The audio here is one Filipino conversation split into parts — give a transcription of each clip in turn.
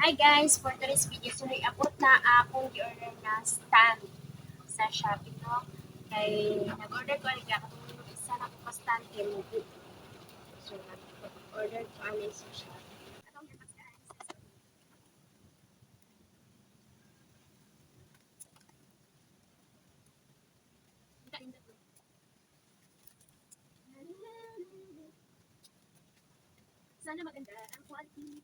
Hi guys, for today's video, so abot na akong i-order na stand sa Shopee, no? Kay nag-order ko alika katong isa na ko pa stand kay Mugu. So nag-order ko alin sa Shopee. Atong gipaskaan sa sana maganda ang quality.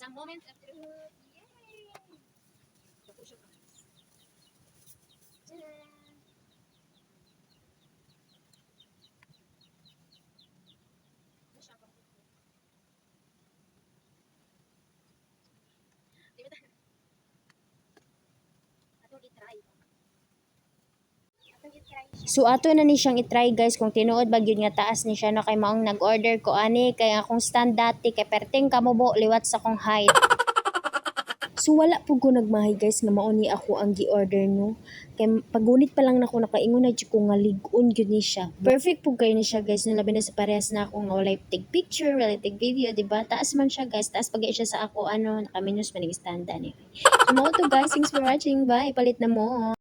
The moment of truth. Yay! Tadaan! So ato na ni siyang i-try guys kung tinuod ba gyud nga taas ni siya no kay maong nag-order ko ani kay akong stand dati kay perting kamubo liwat sa akong height. So wala po ko nagmahay guys nga mao ni ako ang gi-order no. Kay pagunit pa lang nako nakaingon na jud ko nga lig-on gyud ni siya. Perfect po kay ni siya guys no labi na sa parehas na ako nga walay take picture, walay take video, di ba? Taas man siya guys, taas pag siya sa ako ano, naka-minus man stand ni. So mao to guys, thanks for watching. Bye. Palit na mo.